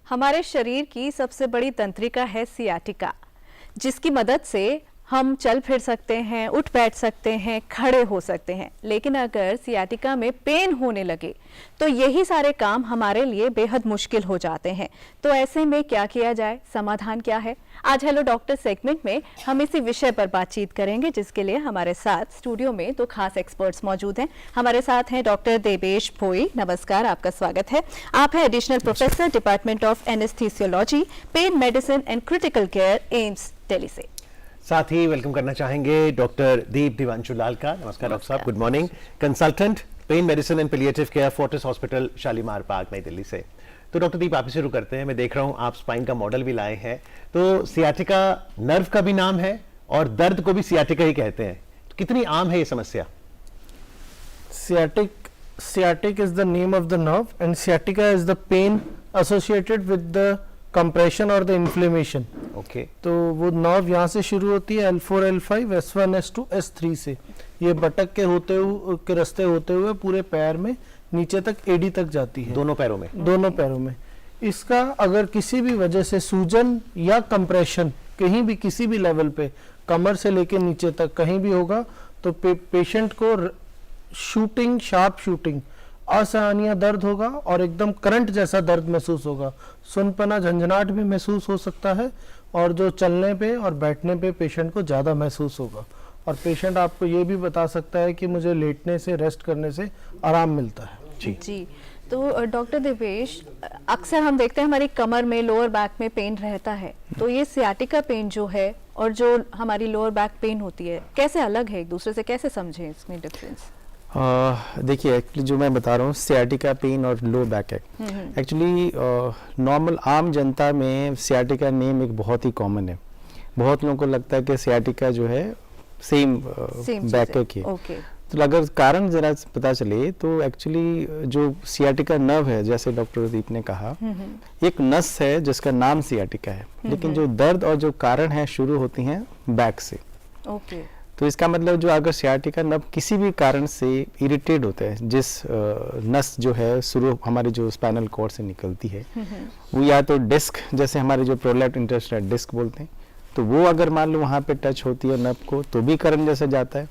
हमारे शरीर की सबसे बड़ी तंत्रिका है सियाटिका, जिसकी मदद से हम चल फिर सकते हैं, उठ बैठ सकते हैं, खड़े हो सकते हैं। लेकिन अगर सियाटिका में पेन होने लगे तो यही सारे काम हमारे लिए बेहद मुश्किल हो जाते हैं। तो ऐसे में क्या किया जाए, समाधान क्या है? आज हेलो डॉक्टर सेगमेंट में हम इसी विषय पर बातचीत करेंगे, जिसके लिए हमारे साथ स्टूडियो में दो खास एक्सपर्ट्स मौजूद हैं। हमारे साथ हैं डॉक्टर देवेश भोई। नमस्कार, आपका स्वागत है। आप हैं additional professor, department of anaesthesiology, pen medicine and critical care, AIIMS Delhi से। साथ ही वेलकम करना चाहेंगे डॉक्टर दीप दिवांशु लाल का। नमस्कार डॉक्टर साहब, good morning. Consultant pain medicine and palliative care, Fortis hospital, Shalimar Bagh, New Delhi से। तो डॉक्टर दीप, आप ही शुरू करते हैं। मैं देख रहा हूं आप स्पाइन का मॉडल भी लाए हैं। तो सियाटिका नर्व का भी नाम है और दर्द को भी सियाटिका ही कहते हैं। तो कितनी आम है ये समस्या? Sciatic is the name of the nerve and sciatica is the pain associated with the compression or the inflammation. Okay. तो वो नर्व यहाँ से शुरू होती है L4, L5, S1, S2, S3 से। ये बटक के रास्ते होते हुए पूरे पैर में नीचे तक एडी तक जाती है। दोनों पैरों में? दोनों पैरों में। इसका अगर किसी भी वजह से सूजन या कंप्रेशन कहीं भी किसी भी लेवल पे कमर से लेके नीचे तक कहीं भी होगा तो पेशेंट को शार्प शूटिंग, असहनीय दर्द होगा और एकदम करंट जैसा दर्द महसूस होगा। सुनपना, झंझनाहट भी महसूस हो सकता है और जो चलने पे और बैठने पे पेशेंट को ज़्यादा महसूस होगा। और पेशेंट आपको ये भी बता सकता है कि मुझे लेटने से, रेस्ट करने से आराम मिलता है। जी। तो डॉक्टर देवेश, अक्सर हम देखते हैं हमारी कमर में, लोअर बैक में पेन रहता है। तो ये सियाटिका पेन जो है और जो हमारी लोअर बैक पेन होती है, कैसे अलग है एक दूसरे से, कैसे समझें इसमें डिफरेंस? देखिए, एक्चुअली जो मैं बता रहा हूँ सियाटिका पेन और लो बैक है, एक्चुअली नॉर्मल आम जनता में सियाटिका नेम एक बहुत ही कॉमन है। बहुत लोगों को लगता है कि सियाटिका जो है सेम बैक की। तो अगर कारण जरा पता चले तो एक्चुअली जो सियाटिका नर्व है, जैसे डॉक्टर दीप ने कहा, एक नस है जिसका नाम सियाटिका है, लेकिन जो दर्द और जो कारण है शुरू होती हैं बैक से। तो इसका मतलब जो अगर सियाटिका नर्व किसी भी कारण से इरिटेट होता है, जिस नस जो है शुरू हमारी जो स्पाइनल कॉर्ड से निकलती है, वो या तो डिस्क, जैसे हमारे जो प्रोलैप्स इंटरस्टिशियल डिस्क बोलते हैं, तो वो अगर मान लो वहाँ पे टच होती है नर्व को तो भी करंट जैसा जाता है।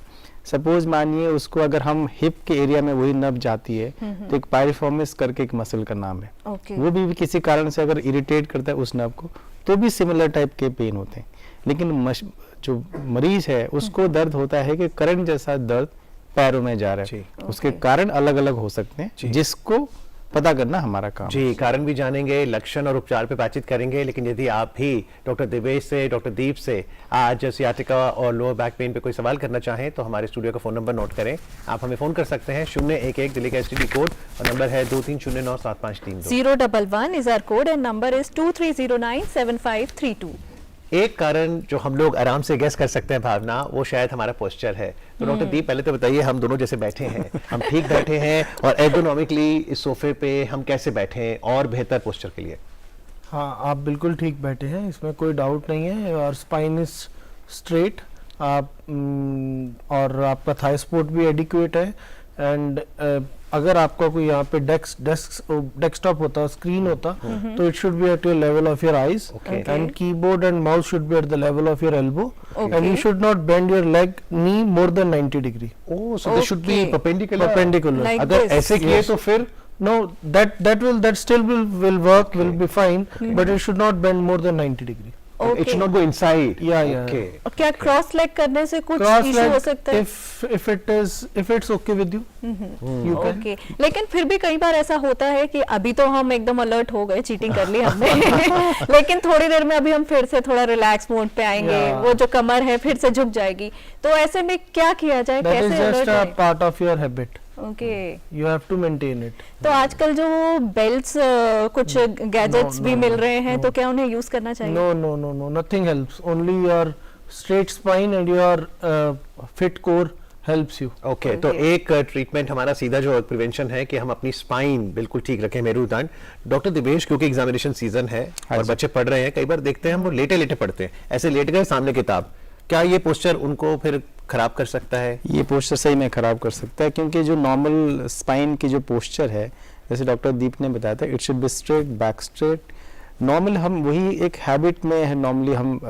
सपोज मानिए उसको अगर हम हिप के एरिया में वही नर्व जाती है तो एक पायरिफॉर्मिस करके एक मसल का नाम है, वो भी किसी कारण से अगर इरिटेट करता है उस नर्व को तो भी सिमिलर टाइप के पेन होते हैं। लेकिन जो मरीज है उसको दर्द होता है कि करंट जैसा दर्द पैरों में जा रहा है। उसके कारण अलग अलग हो सकते हैं, जिसको पता करना हमारा काम जी। कारण भी जानेंगे, लक्षण और उपचार पे बातचीत करेंगे। लेकिन यदि आप भी डॉक्टर देवेश से, डॉक्टर दीप से आज सियाटिका और लोअर बैक पेन पे कोई सवाल करना चाहें तो हमारे स्टूडियो का फोन नंबर नोट करें। आप हमें फोन कर सकते हैं 011 दिल्ली का STD कोड और नंबर है 23097532। 011 is our code and number is 23097532। एक कारण जो हम लोग आराम से गेस कर सकते हैं भावना, वो शायद हमारा पोस्चर है। तो डॉक्टर दीप, पहले तो बताइए, हम दोनों जैसे बैठे हैं, हम ठीक बैठे हैं और एर्गोनॉमिकली इस सोफे पे हम कैसे बैठे हैं और बेहतर पोस्चर के लिए? हाँ, आप बिल्कुल ठीक बैठे हैं, इसमें कोई डाउट नहीं है। और स्पाइन इज स्ट्रेट, आप और आपका थाई सपोर्ट भी एडिक्वेट है। एंड अगर आपका कोई यहाँ पे डेस्कटॉप होता, स्क्रीन होता, तो it should be at your level of your eyes, and keyboard and mouse should be at the level of your elbow, and you should not bend your leg knee more than 90 degree. Oh, so they should be perpendicular. Like अगर ऐसे किए तो फिर no, that still will work, will be fine, but it should not bend more than 90 degree. It should not go inside. Yeah. और क्या cross leg करने से कुछ इशू हो सकता है? if it's okay with you, you can. Okay, लेकिन फिर भी कई बार ऐसा होता है कि अभी तो हम एकदम अलर्ट हो गए, चीटिंग कर ली हमने लेकिन थोड़ी देर में अभी हम फिर से थोड़ा रिलैक्स मोड पे आएंगे, वो जो कमर है फिर से झुक जाएगी। तो ऐसे में क्या किया जाए, That कैसे is just अलर्ट a रहें? part of your habit. Okay. You have to maintain it. तो आजकल जो बेल्ट्स, कुछ गैजेट्स भी मिल रहे हैं, तो क्या उन्हें यूज करना चाहिए? No, nothing helps. Only your straight spine and your fit core helps you. Okay, तो एक ट्रीटमेंट हमारा सीधा जो प्रिवेंशन है कि हम अपनी स्पाइन बिल्कुल ठीक रखें, मेरुदंड। डॉक्टर दिवेश, क्योंकि एग्जामिनेशन सीजन है और बच्चे पढ़ रहे हैं, कई बार देखते हैं हम वो लेटे लेटे पढ़ते हैं, ऐसे लेट गए सामने किताब, क्या ये पोस्चर उनको फिर खराब कर सकता है? ये पोस्चर सही में खराब कर सकता है, क्योंकि जो नॉर्मल स्पाइन की जो पोस्चर है, जैसे डॉक्टर दीप ने बताया था, it should be straight, back straight, normal हम वही एक हैबिट में है, नॉर्मली हम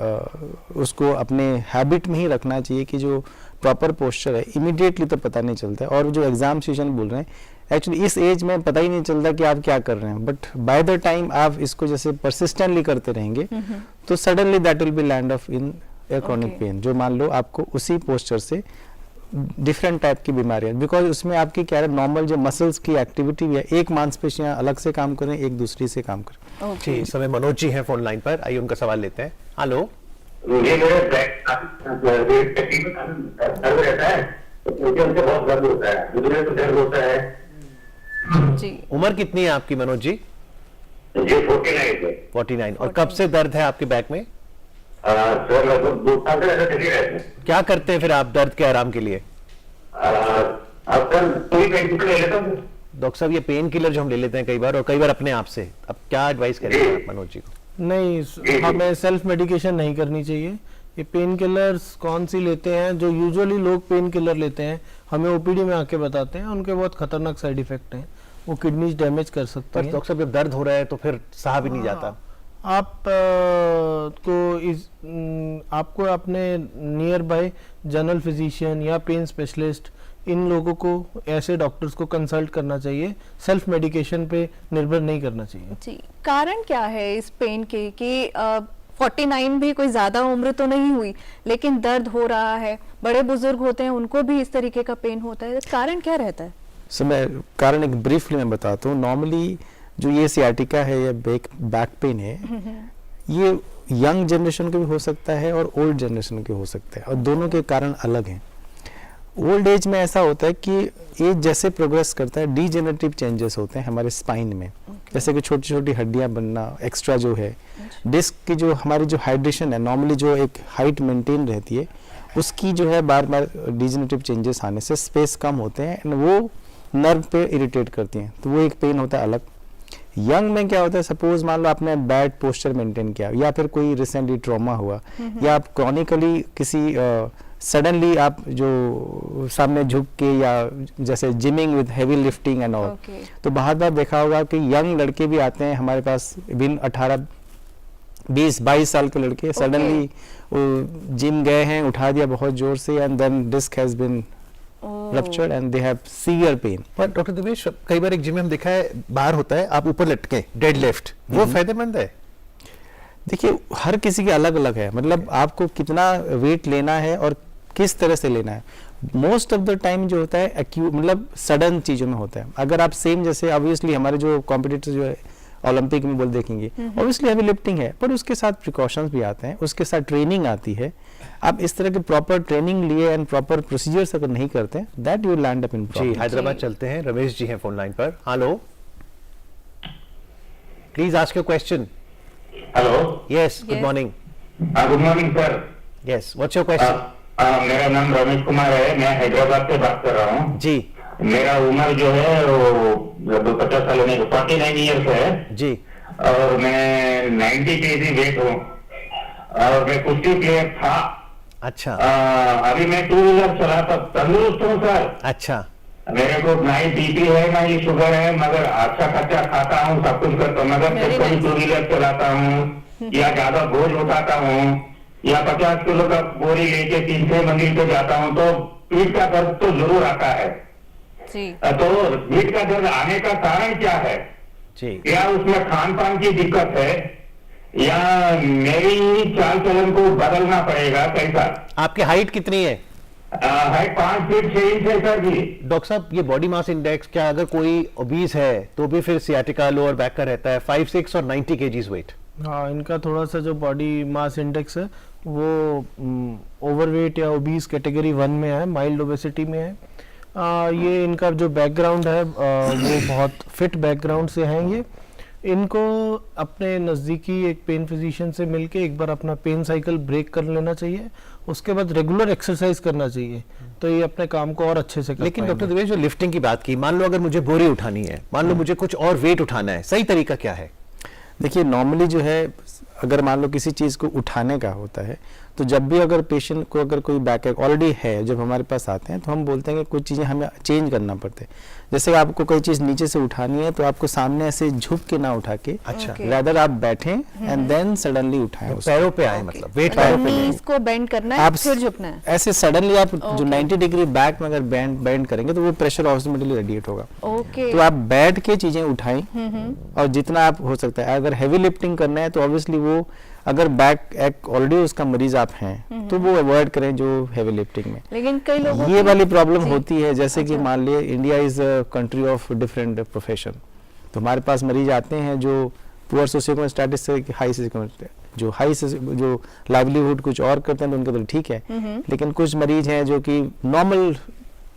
उसको अपने हैबिट में ही रखना चाहिए कि जो प्रॉपर पोस्चर है इमीडिएटली तो पता नहीं चलता है। और जो एग्जाम सेशन बोल रहे हैं एक्चुअली इस एज में पता ही नहीं चलता कि आप क्या कर रहे हैं, बट बाय द टाइम आप इसको जैसे परसिस्टेंटली करते रहेंगे तो suddenly that will be land of in a chronic pain, जो मान लो आपको उसी पोस्चर से डिफरेंट टाइप की बीमारियां, बिकॉज उसमें आपकी क्या है नॉर्मल जो मसल्स की एक्टिविटी भी है, एक मांसपेशियां अलग से काम करें एक दूसरी से काम करें। जी इस समय मनोज जी हैं फोन लाइन पर, आइए उनका सवाल लेते हैं। हेलो, मुझे मेरे बैक दर्द रहता है, तो मुझे उनसे बहुत दर्द होता है, मुझे तो दर्द होता है। जी उम्र कितनी है आपकी मनोज जी? मुझे 49 है। 49। और कब से दर्द है आपके बैक में? सर लगभग 2 साल से ऐसा चले रहते हैं। क्या करते हैं फिर आप दर्द के आराम के लिए? अब सर कोई पेन किलर ले लेता हूँ। डॉक्टर साहब ये पेन किलर जो हम ले लेते हैं कई बार और कई बार अपने आप से, अब क्या एडवाइस करेंगे आप मनोज जी को? नहीं, हमें सेल्फ मेडिकेशन नहीं करनी चाहिए। ये पेन किलर्स कौन सी लेते हैं, जो यूजुअली लोग पेन किलर लेते हैं हमें ओपीडी में आके बताते हैं, उनके बहुत खतरनाक साइड इफेक्ट हैं, वो किडनी डैमेज कर सकते पर हैं। डॉक्टर साहब जब दर्द हो रहा है तो फिर सहा भी नहीं जाता। आपको अपने नियर बाय जनरल फिजिशियन या पेन स्पेशलिस्ट इन लोगों को, ऐसे डॉक्टर्स को कंसल्ट करना चाहिए, सेल्फ मेडिकेशन पे निर्भर नहीं करना चाहिए। जी, कारण क्या है इस पेन के कि 49 भी कोई ज्यादा उम्र तो नहीं हुई लेकिन दर्द हो रहा है, बड़े बुजुर्ग होते हैं उनको भी इस तरीके का पेन होता है, कारण क्या रहता है? सो मैं कारण एक ब्रीफली मैं बताता हूँ। नॉर्मली जो ये सियाटिका है या बैक पेन है, ये यंग जनरेशन के भी हो सकता है और ओल्ड जनरेशन के हो सकता है, और दोनों के कारण अलग हैं। ओल्ड एज में ऐसा होता है कि एज जैसे प्रोग्रेस करता है डीजेनरेटिव चेंजेस होते हैं हमारे स्पाइन में, जैसे कि छोटी छोटी हड्डियां बनना, एक्स्ट्रा जो है डिस्क की जो हमारी जो हाइड्रेशन है, नॉर्मली जो एक हाइट मेंटेन रहती है उसकी जो है बार बार डीजेनरेटिव चेंजेस आने से स्पेस कम होते हैं एंड वो नर्व पे इरिटेट करती हैं, तो वो एक पेन होता है अलग। यंग में क्या होता है, सपोज मान लो आपने बैड पोस्चर मेंटेन किया या फिर कोई रिसेंटली ट्रॉमा हुआ या आप क्रॉनिकली किसी सडनली आप जो सामने झुक के या जैसे gymming with heavy lifting and all, तो बहुत बार देखा होगा कि यंग लड़के भी आते हैं हमारे पास, विन 18-20-22 साल के लड़के सडनली जिम गए हैं, उठा दिया बहुत जोर से and then disc has been ruptured and they have severe pain। पर डॉक्टर दिवेश कई बार एक जिम में हम देखा है बाहर होता है आप ऊपर लटके डेड लिफ्ट, वो फायदेमंद है? देखिए हर किसी के अलग अलग है, मतलब आपको कितना वेट लेना है और किस तरह से लेना है। मोस्ट ऑफ द टाइम जो होता है एक्यूट मतलब सडन चीजों में होता है। अगर आप सेम जैसे ऑब्वियसली हमारे जो कॉम्पिटिटर्स जो है ओलंपिक में बोल देखेंगे, ऑब्वियसली हैवी लिफ्टिंग है पर उसके साथ प्रिकॉशंस भी आते हैं, उसके साथ ट्रेनिंग आती है। आप इस तरह के प्रॉपर ट्रेनिंग लिए एंड प्रॉपर प्रोसीजर्स अगर नहीं करते हैं that you land up in जी हैदराबाद चलते हैं, रमेश जी हैं फोन लाइन पर। Hello, please ask your question. Hello, yes, good morning. Good morning sir. Yes, what's your question? मेरा नाम रमेश कुमार है, मैं हैदराबाद से बात कर रहा हूँ जी। मेरा उम्र जो है वो लगभग 50 साल होने 49 ईयर्स है जी, और मैं 90 केजी वेट हूँ और मैं कुश्ती प्लेयर था। अच्छा अभी मैं 2 व्हीलर चलाता, तंदुरुस्त हूँ सर। अच्छा, मेरे को ना ही बीपी है ना ही शुगर है, मगर अच्छा खर्चा खाता हूँ, सब कुछ करता हूँ, मगर जब कभी 2 व्हीलर चलाता हूँ या ज्यादा बोझ उठाता हूँ या 50 किलो का बोरी लेके 3-6 मंजिल पे जाता हूँ तो पीठ का दर्द तो जरूर आता है। जी, तो पीठ का दर्द आने का कारण क्या है? जी, क्या उसमें खान पान की दिक्कत है या मेरी चाल चलन को बदलना पड़ेगा? कैसा? आपकी हाइट कितनी है? हाइट 5 फीट 6 इंच है सर जी। डॉक्टर साहब ये बॉडी मास इंडेक्स, क्या अगर कोई ओबीस है तो भी फिर सियाटिका लोअर बैक का रहता है 5-6 और 90 केजीज वेट? हाँ, इनका थोड़ा सा जो बॉडी मास इंडेक्स है वो ओवरवेट या ओबीस कैटेगरी 1 में है, माइल्ड ओबेसिटी में है। ये इनका जो बैकग्राउंड है वो बहुत फिट बैकग्राउंड से हैं। ये इनको अपने नज़दीकी एक पेन फिजिशियन से मिलके एक बार अपना पेन साइकिल ब्रेक कर लेना चाहिए, उसके बाद रेगुलर एक्सरसाइज करना चाहिए, तो ये अपने काम को और अच्छे से कर लेकिन पाएंगे। डॉक्टर दिवेश जो लिफ्टिंग की बात की, मान लो अगर मुझे बोरी उठानी है, मान लो मुझे कुछ और वेट उठाना है, सही तरीका क्या है? देखिए नॉर्मली जो है अगर मान लो किसी चीज़ को उठाने का होता है, तो जब भी अगर पेशेंट को अगर कोई बैक एक ऑलरेडी है, जब हमारे पास आते हैं तो हम बोलते हैं कि कुछ चीज़ें हमें चेंज करना पड़ते हैं। जैसे आपको कोई चीज़ नीचे से उठानी है तो आपको सामने ऐसे झुक के ना उठा के, अच्छा। रादर आप बैठें एंड देन सडनली उठाएं उसको। पैरों पे आए, मतलब वेट पैरों पे नहीं। इसको बेंड करना है, आप फिर झुकना है। ऐसे सडनली आप जो 90 डिग्री बैक में अगर बेंड करेंगे तो वो प्रेशर ऑटोमेटिकली रेडिएट होगा। ओके। तो आप बैठ के चीजें उठाएं और जितना आप हो सकता है, अगर हैवी लिफ्टिंग करना है तो ऑब्वियसली वो अगर बैक एक ऑलरेडी उसका मरीज आप हैं तो वो अवॉइड करें जो हैवी लिफ्टिंग में। लेकिन कई लोगों ये की- वाली प्रॉब्लम जी। होती है, जैसे कि अच्छा। मान लिए India is a country of different profession, तो हमारे पास मरीज आते हैं जो पुअर सोशियो स्टेटस से हाई जो लाइवलीहुड कुछ और करते हैं तो उनके तो ठीक है, लेकिन कुछ मरीज हैं जो कि नॉर्मल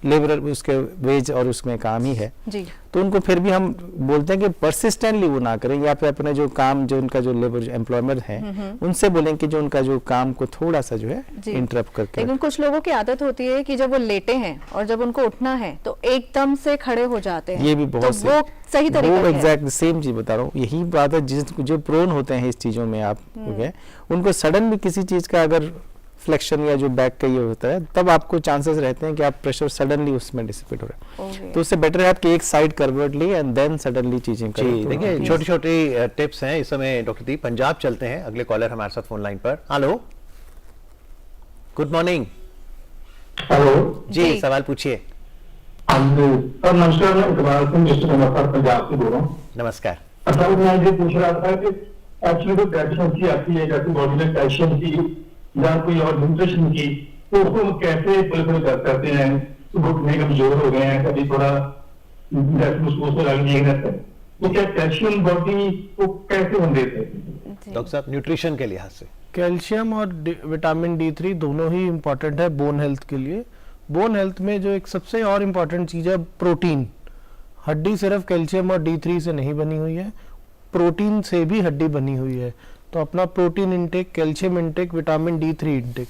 लेबर उसके वेज और उसमें काम ही है, जी। तो उनको फिर भी हम बोलते हैं कि परसिस्टेंटली वो ना करें, या फिर अपने जो काम जो उनका जो लेबर जो एम्प्लॉयमेंट है उनसे बोलें कि जो उनका जो काम को थोड़ा सा जो है जी। इंटरप्ट करके। लेकिन कुछ लोगों की आदत होती है कि जब वो लेटे हैं और जब उनको उठना है तो एकदम से खड़े हो जाते हैं। ये भी बहुत तो वो सही तरीका वो क्या है? एग्जैक्ट सेम चीज बता रहा हूँ, यही बात है जो प्रोन होते हैं इस चीजों में आप गए, उनको सडन भी किसी चीज का अगर फ्लेक्शन या जो बैक का ये होता है तब आपको चांसेस रहते हैं कि आप प्रेशर सडनली उसमें डिसिपेट हो रहा है। ओके। तो उससे बेटर है आपकी एक साइड करवर्ट ली एंड देन सडनली चीजें करें। जी, तो देखिए छोटी छोटी टिप्स हैं। इस समय डॉक्टर दीप पंजाब चलते हैं, अगले कॉलर हमारे साथ फोन लाइन पर। Hello, good morning. हेलो जी, जी। सवाल पूछिए। सर नमस्कार, मैं इकबाल सिंह डिस्ट्रिक्ट नवाबगढ़ पंजाब से बोल रहा हूँ। नमस्कार। अच्छा, मैं ये पूछ रहा था कि एक्चुअली तो डेफिशिएंसी आती है, जैसे बॉडी में कैल्शियम की या कोई और न्यूट्रिशन की, तो उसको हम कैसे फुलफिल कर सकते हैं? घुटने कमजोर हो गए हैं, कभी थोड़ा जैसे उसको लग नहीं है, तो क्या कैल्शियम बॉडी को कैसे हम देते हैं? जी। डॉक्टर साहब, न्यूट्रिशन के लिहाज से कैल्शियम और विटामिन D3 दोनों ही इम्पोर्टेंट है बोन हेल्थ के लिए। बोन हेल्थ में जो एक सबसे और इम्पोर्टेंट चीज़ है प्रोटीन। हड्डी सिर्फ कैल्शियम और D3 से नहीं बनी हुई है, प्रोटीन से भी हड्डी बनी हुई है। तो अपना protein intake, calcium intake, vitamin D3 intake,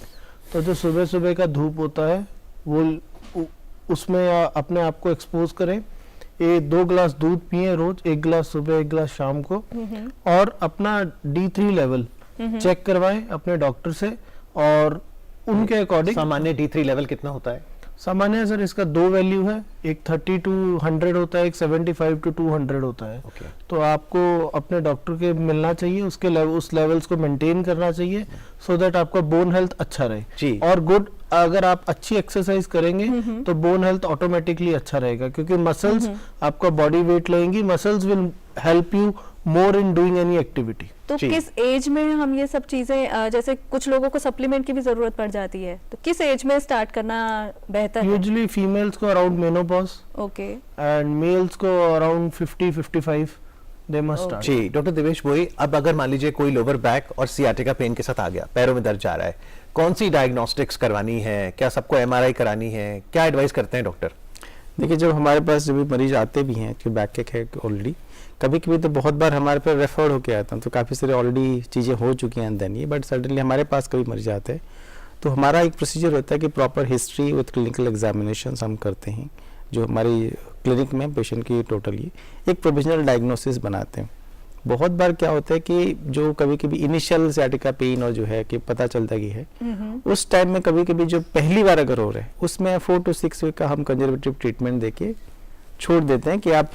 तो जो सुबह सुबह का धूप होता है वो उसमें अपने आप को एक्सपोज करें। 2 गिलास दूध पिए रोज, 1 गिलास सुबह 1 गिलास शाम को, और अपना D3 लेवल चेक करवाएं अपने डॉक्टर से, और उनके अकॉर्डिंग सामान्य D3 लेवल कितना होता है? सामान्य सर इसका 2 वैल्यू है, एक 30 to 100 होता है, एक 75 to 200 होता है। ओके। तो आपको अपने डॉक्टर के मिलना चाहिए, उसके उस लेवल्स को मेंटेन करना चाहिए, सो दैट आपका बोन हेल्थ अच्छा जी। रहे। और गुड, अगर आप अच्छी एक्सरसाइज करेंगे तो बोन हेल्थ ऑटोमेटिकली अच्छा रहेगा, क्योंकि मसल्स आपका बॉडी वेट लेंगी, muscles will help you more in doing any activity. तो जी। किस एज में हम ये सब चीजें, जैसे कुछ लोगों को सप्लीमेंट की भी जरूरत पड़ जाती है, तो किस एज में स्टार्ट करना बेहतर है? यूजुअली फीमेल्स को around menopause okay. And males को अराउंड 50-55 दे मस्ट स्टार्ट। जी, डॉक्टर दिवेश भोई, अब अगर मान लीजिए कोई लोअर बैक और सियाटिका पेन के साथ आ गया, पैरों में दर्द जा रहा है, कौन सी डायग्नोस्टिक्स करवानी है? क्या सबको MRI करानी है? क्या एडवाइस करते हैं डॉक्टर? देखिए, जब हमारे पास जब भी मरीज आते भी हैं कि बैक एक है ऑलरेडी, कभी कभी तो बहुत बार हमारे पर रेफर्ड होके आता है, तो काफ़ी सारे ऑलरेडी चीज़ें हो चुकी हैं देन ये, बट सडनली हमारे पास कभी मरीज आते हैं तो हमारा एक प्रोसीजर होता है कि proper history with clinical examination हम करते हैं, जो हमारी क्लिनिक में पेशेंट की टोटली एक प्रोविजनल डायग्नोसिस बनाते हैं। बहुत बार क्या होता है कि जो कभी कभी इनिशियल सियाटिका पेन और जो है कि पता चलता कि है, उस टाइम में कभी कभी जो पहली बार अगर हो रहा है उसमें 4 to 6 वीक का हम कंजर्वेटिव ट्रीटमेंट देके छोड़ देते हैं कि आप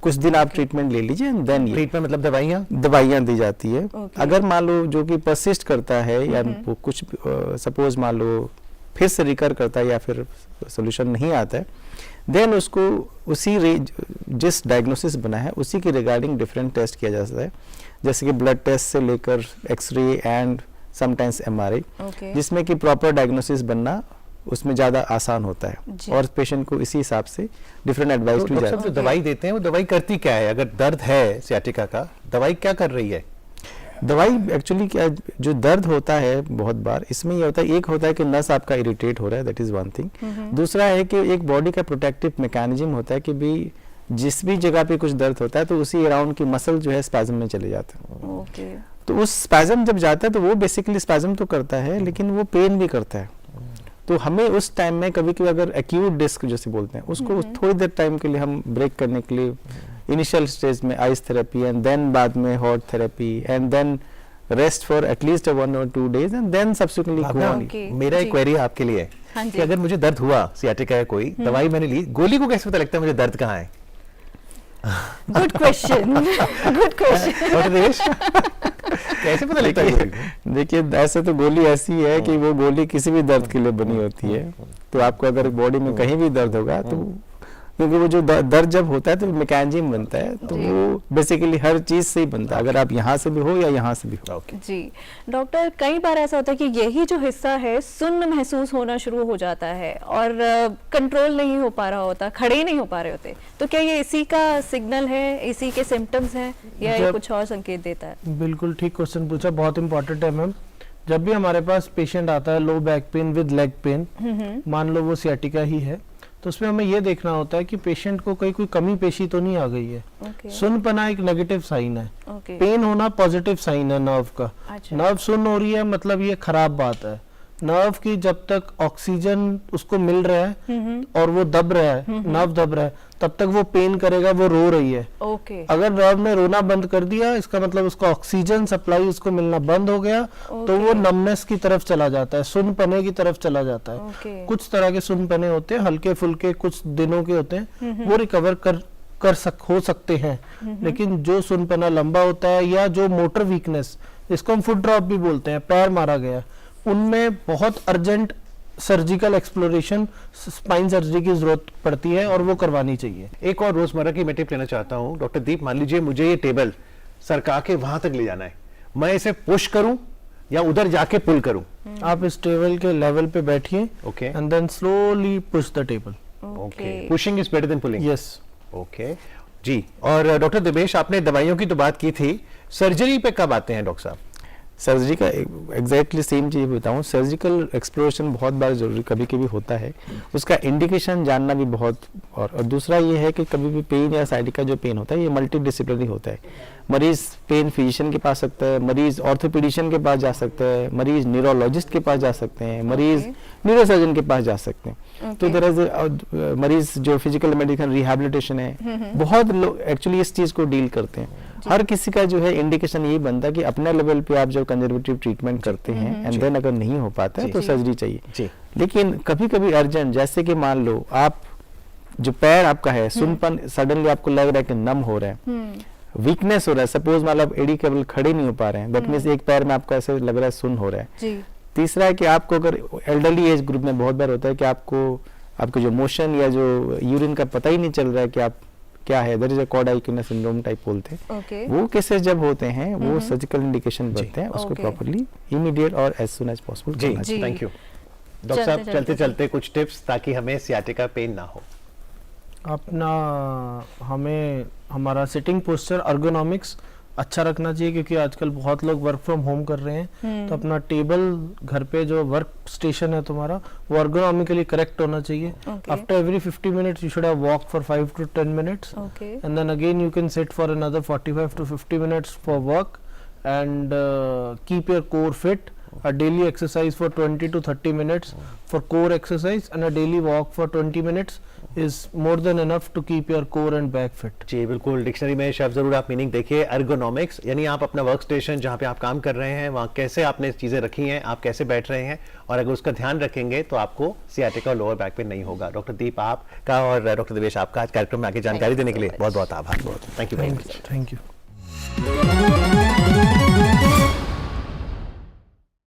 कुछ दिन आप ट्रीटमेंट ले लीजिए एंड देन ट्रीटमेंट मतलब दवाइयाँ दी जाती है। Okay. अगर मान लो जो कि परसिस्ट करता है या वो कुछ सपोज मान लो फिर से रिकर करता है या फिर सोल्यूशन नहीं आता है, देन उसको उसी जिस डायग्नोसिस बना है उसी के रिगार्डिंग डिफरेंट टेस्ट किया जा सकता है, जैसे कि ब्लड टेस्ट से लेकर x-ray and sometimes MRI, okay. जिसमें कि प्रॉपर डायग्नोसिस बनना उसमें ज़्यादा आसान होता जी। है और पेशेंट को इसी हिसाब से डिफरेंट एडवाइस तो भी डॉक्टर जाती साहब, है। जो दवाई देते हैं वो दवाई करती क्या है? अगर दर्द है सियाटिका का, दवाई क्या कर रही है? दवाई एक्चुअली क्या, जो दर्द होता है बहुत बार इसमें ये होता है, एक होता है कि नस आपका इरिटेट हो रहा है, दैट इज वन थिंग। दूसरा है कि एक बॉडी का प्रोटेक्टिव मैकेनिज्म होता है कि भी जिस भी जगह पे कुछ दर्द होता है तो उसी अराउंड की मसल जो है स्पैज्म में चले जाते हैं। ओके। तो उस स्पैज्म जब जाता है तो वो बेसिकली स्पैज्म तो करता है लेकिन वो पेन भी करता है। तो हमें उस टाइम में कभी कभी अगर एक्यूट डिस्क जैसे बोलते हैं उसको थोड़ी देर टाइम के लिए हम ब्रेक करने के लिए इनिशियल स्टेज में आइस थेरेपी एंड देन बाद में hot therapy and then rest for at least 1 or 2 days and then subsequently go on. Okay, मेरा एक जी। क्वेरी आपके लिए हाँ कि जी। अगर मुझे दर्द हुआ सियाटिका है कोई दवाई मैंने ली, गोली को कैसे पता लगता है मुझे दर्द कहाँ है? Good question, good question. Doctor Devesh कैसे पता लगता है गोली को? देखिए ऐसे तो गोली ऐसी है कि वो गोली किसी भी दर्द के लिए बनी होती है, तो आपको अगर बॉडी में कहीं भी दर्द होगा तो क्योंकि वो जो दर्द जब होता है तो मैकेनिज्म बनता है, तो जी। वो बेसिकली हर चीज से ही बनता है, अगर आप यहाँ से भी हो या यहाँ से भी हो। ओके जी डॉक्टर, कई बार ऐसा होता है कि यही जो हिस्सा है सुन्न महसूस होना शुरू हो जाता है और कंट्रोल नहीं हो पा रहा होता, खड़े ही नहीं हो पा रहे होते, तो क्या ये इसी का सिग्नल है, इसी के सिम्टम्स हैं या ये जब- कुछ और संकेत देता है? बिल्कुल ठीक क्वेश्चन पूछा, बहुत इंपॉर्टेंट है मैम। जब भी हमारे पास पेशेंट आता है low back pain with leg pain, मान लो वो सियाटिका ही है, तो उसमें हमें ये देखना होता है कि पेशेंट को कोई कोई पेशी तो नहीं आ गई है। ओके सुनपना एक नेगेटिव साइन है, ओके पेन होना पॉजिटिव साइन है नर्व का। अच्छा। नर्व सुन्न हो रही है मतलब ये खराब बात है। नर्व की जब तक ऑक्सीजन उसको मिल रहा है और वो दब रहा है, नर्व दब रहा है, तब तक वो पेन करेगा, वो रो रही है। ओके अगर नर्व ने रोना बंद कर दिया, इसका मतलब उसको ऑक्सीजन सप्लाई उसको मिलना बंद हो गया, तो वो नमनेस की तरफ चला जाता है, सुनपने की तरफ चला जाता है। ओके कुछ तरह के सुनपने होते हैं, हल्के फुल्के कुछ दिनों के होते हैं, वो रिकवर हो सकते हैं। लेकिन जो सुनपना लंबा होता है या जो मोटर वीकनेस, जिसको हम फुट ड्रॉप भी बोलते हैं, पैर मारा गया, उनमें बहुत urgent surgical exploration, spine surgery की जरूरत पड़ती है और वो करवानी चाहिए। एक और रोजमर्रा की मैं टिप लेना चाहता हूँ डॉक्टर दीप। मान लीजिए मुझे ये टेबल सरका के वहां तक ले जाना है, मैं इसे पुश करूं या उधर जाके पुल करूं? आप इस टेबल के लेवल पे बैठिए okay and then slowly push the table. Okay, pushing is better than pulling. Yes. Okay जी। और डॉक्टर दिवेश, आपने दवाइयों की तो बात की थी, सर्जरी पे कब आते हैं डॉक्टर साहब? सर्जरी का एग्जैक्टली सेम चीज बताऊं, सर्जिकल एक्सप्लोरेशन बहुत बार जरूरी कभी कभी होता है, उसका इंडिकेशन जानना भी बहुत। और दूसरा ये है कि कभी भी पेन या साइटिका जो पेन होता है ये मल्टी डिसिप्लिनरी होता है। मरीज पेन फिजिशियन के पास सकता है, मरीज ऑर्थोपेडिशियन के पास जा सकता है, मरीज न्यूरोलॉजिस्ट के पास जा सकते हैं, मरीज न्यूरोसर्जन के पास जा सकते हैं। तो इधर मरीज जो फिजिकल मेडिकल रिहैबिलिटेशन है, बहुत लोग एक्चुअली इस चीज को डील करते हैं। हर किसी का जो है इंडिकेशन यही बनता है कि अपने लेवल पे आप जो कंजर्वेटिव ट्रीटमेंट करते हैं एंड देन अगर नहीं हो पाता है तो सर्जरी चाहिए। जी। लेकिन कभी कभी अर्जेंट, जैसे कि मान लो आप जो पैर आपका है सुनपन, सडनली आपको लग रहा है कि नम हो रहा है, वीकनेस हो रहा है, सपोज मान लो आप एडी केबल खड़े नहीं हो पा रहे हैं, दैट मींस एक पैर में आपको ऐसे लग रहा है सुन हो रहा है। जी तीसरा है कि आपको अगर एल्डरली एज ग्रुप में बहुत बार होता है कि आपको जो मोशन या जो यूरिन का पता ही नहीं चल रहा है कि आप क्या है, there is a cauda equina syndrome type बोलते हैं। ओके वो केसेस जब होते हैं वो सर्जिकल इंडिकेशन बनते हैं, उसको Okay. प्रॉपर्ली इमीडिएट और एज सून एज पॉसिबल जी करना जी। थैंक यू डॉक्टर साहब। चलते चलते चलते कुछ टिप्स ताकि हमें सियाटिका पेन ना हो। हमें हमारा सिटिंग पोस्चर अर्गोनॉमिक्स अच्छा रखना चाहिए, क्योंकि आजकल बहुत लोग वर्क फ्रॉम होम कर रहे हैं, तो अपना टेबल घर पे जो वर्क स्टेशन है तुम्हारा वो अर्गोनॉमिकली करेक्ट होना चाहिए। Okay. After every 50 minutes you should have walk for 5 to 10 minutes, okay and then again you can sit for another 45 to 50 minutes for work and keep your core fit. A daily exercise for 20 to 30 minutes for core exercise and a daily walk for 20 minutes is more than enough to keep your core and back fit. जी बिल्कुल, dictionary में शब्द जरूर आप meaning देखिए। Ergonomics यानी आप अपना work station जहाँ पे आप काम कर रहे हैं वहाँ कैसे आपने चीजें रखी हैं, आप कैसे बैठ रहे हैं, और अगर उसका ध्यान रखेंगे तो आपको सियाटिका और लोअर बैक पेन नहीं होगा। डॉक्टर दीप आपका और डॉक्टर दिवेश आपका आज कार्यक्रम में आके जानकारी देने के लिए बहुत बहुत आभार। Thank you very much. Thank you.